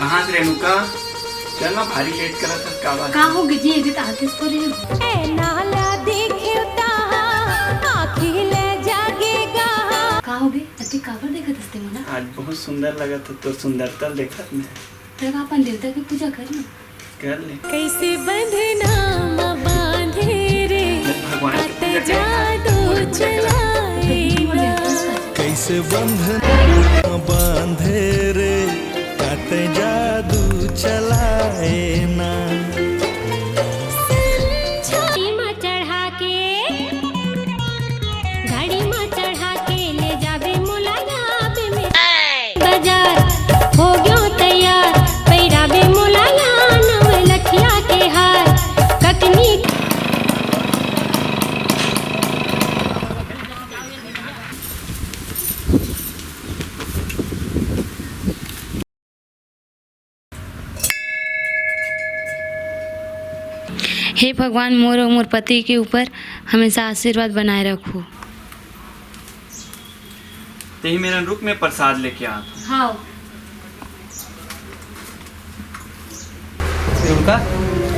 कहाँ से रेणुका? चल ना, भारी लेट करा था। का बात? का हो गई जी? ये आते तो रे ए नाला देखता आँखी ले जागेगा। का हो गई? अति काबर देखत हस्ते मना? आज बहुत सुंदर लगा था, तो सुंदरता देखा मैं। तब अपन देवता की पूजा कर लो। कर ले। कैसे बंधना बांधे रे, भगवान की पूजा कर। जादू चलाए कैसे बंधन बांधे रे, काट जादू चलाए ना। गाड़ी में चढ़ा के, गाड़ी में चढ़ा के ले जाबे मुलायाब में बाजार हो गयो तैयार। पैराबे मुलाया नव लखिया के हार ककनी। हे भगवान, मोर और मोर पति के ऊपर हमेशा आशीर्वाद बनाए रखो। यही मेरा रुक में प्रसाद लेके आ। हाँ। रेणुका,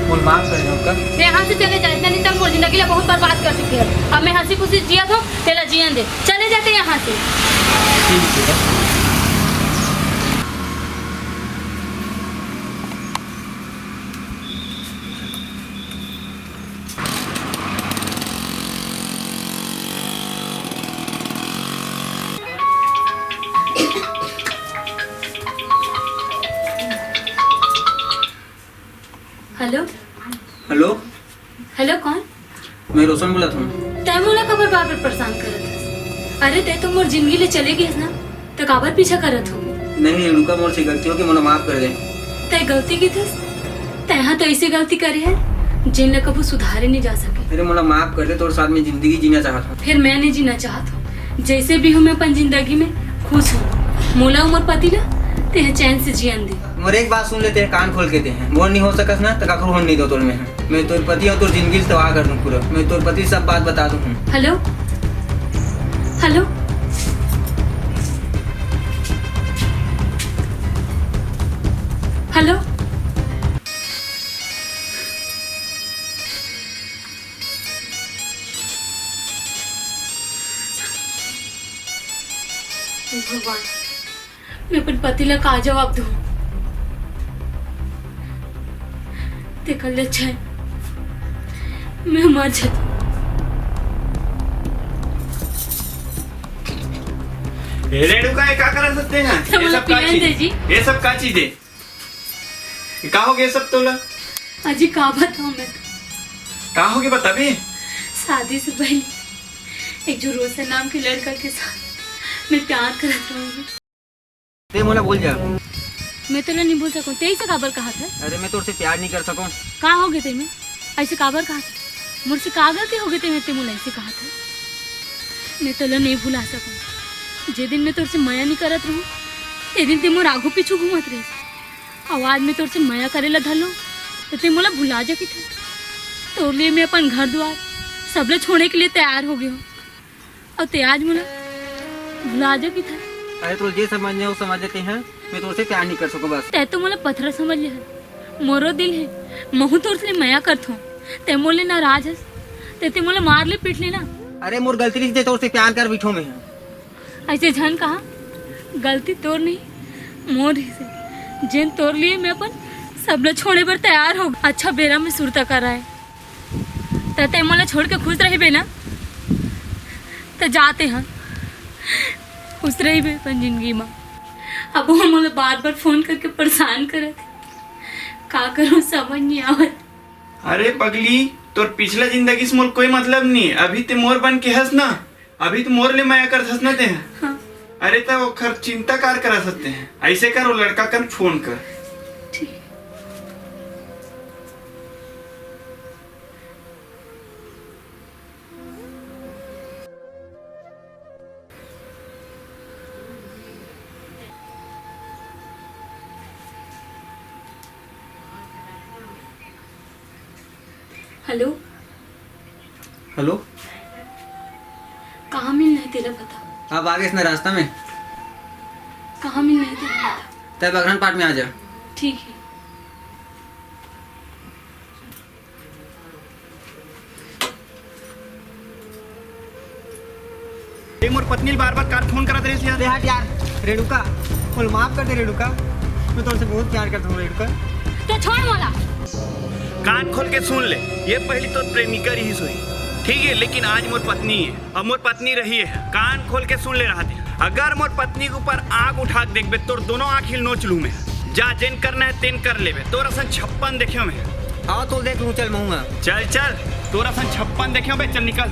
बोल माफ कर रेणुका। यहाँ से चले जाए, नहीं तब मोर जिंदगी बहुत बर्बाद कर चुके हैं। अब मैं हंसी खुशी जिया था, तेरा जियन दे। चले जाते यहाँ से। ठीक है। हेलो हेलो, हेलो, कौन? मैं रोशन बोला था। तय मोला खबर बार बार परेशान करत हस। अरे तय तो मोर जिंदगी ले चले गई ना, तो काबर पीछा करत हो? नहीं रेणुका, मोर से गलती हो कि मोला माफ कर दे। तय गलती की थस? तय तो ऐसी गलती करे है जिन ला कबू सुधारे नहीं जा सके। अरे मोला माफ कर दे, तोर साथ में जिंदगी जीना चाहता हूँ। फिर मैं नहीं जीना चाहत हूँ। जैसे भी हूँ मैं अपन जिंदगी में खुश हूँ। मोला उमर पति ना ते चैन से जियन दे। मोर एक बात सुन लेते हैं, कान खोल के दे हैं। मोर नहीं हो सकस ना, तो काकरो होने नहीं दो तोर में। मैं तोर पति और तोर जिंदगी से तबाह कर दूं पूरा। मैं तोर पति सब बात बता दूं। Hello, hello, hello. भगवान, मैं अपन पति ला का जवाब दूं? ते कल अच्छा है मैं मर जाती। रेणुका, ये क्या करा सकते हैं? तो ये सब का पियन दे चीज? जी। ये सब का चीज है? ये का हो गया सब तोला? अजी का बताऊं मैं तो? का हो गया बता भी। शादी से पहले एक जो रोशन नाम के लड़का के साथ मैं प्यार करत रहूंगी। ते मोला बोल जा। मैं तो नहीं बोल सकूं। तेई से काबर कहा था? अरे मैं तोर से प्यार नहीं कर सकूं। का हो गए थे मैं ऐसे काबर कहा था? मुझसे का गलती हो गई थी? मैं ते मुला ऐसे कहा था। मैं तो नहीं भुला सकूं। जे दिन मैं तोर से माया नहीं करत रहूं, ते दिन ते मोर आगू पीछू घूमत रही। आवाज में तोर से माया करे ला धलो तो ते मोला भुला जा की था। तोर लिए मैं अपन घर द्वार सबले छोड़ने के लिए तैयार हो गई हूँ, और ते आज मोला भुला जा की था। अरे तो जे समझने वो समझ लेते हैं। मैं तोर से प्यार नहीं कर सकूं बस। तै तो मोला पत्थर समझ ले है। मोरो दिल है, महू तोर से माया करत हूँ। ते मोले नाराज हस, ते मोला मार ले पीट लेना। अरे मोर गलती नहीं, तोर से प्यार कर बिठो में। ऐसे झन कहा, गलती तोर नहीं मोर ही से। जिन तोर लिए मैं अपन सबले छोड़े पर तैयार हो। अच्छा बेरा में सुरता कर रहा है, ते मोला छोड़ के खुश रही बेना, तो जाते हैं खुश रही बे अपन जिंदगी में। अब वो मोला बार बार फोन करके परेशान करे थे। का करूं समझ नहीं आवत। अरे पगली, तोर पिछला जिंदगी से मोर कोई मतलब नहीं। अभी ते मोर बन के हंस ना, अभी तो मोर ले माया कर हंस ना ते हैं। हाँ। अरे तो वो खर चिंता कार करा सकते हैं। ऐसे कर, वो लड़का कर फोन कर। ठीक। हेलो, हेलो, कहाँ मिलना है तेरा पता? अब आगे इस रास्ता में कहाँ मिलना है तेरा पता? तब अग्रहण पाठ में आ जा। ठीक है। ये मोर पत्नी बार बार कार फोन करत रही अरे हट यार रेणुका, बोल माफ कर दे रेणुका, मैं तुमसे बहुत प्यार करता हूँ रेणुका। तो छोड़ मोला। कान खोल के सुन ले, ये पहली तो प्रेमिका रही सोई, ठीक है, लेकिन आज मोर पत्नी है, अब मोर पत्नी रही है। कान खोल के सुन ले रहा थे, अगर मोर पत्नी के ऊपर आग उठा के देखबे तोर दोनों आँख हिल नोच लूँ मैं। जा जेन करना है तेन कर लेबे, तोरा सन 56 देखियो मैं। हाँ तो देख लूँ, चल महूँगा। चल चल, तोरा सन 56 देखियो बे, चल निकल।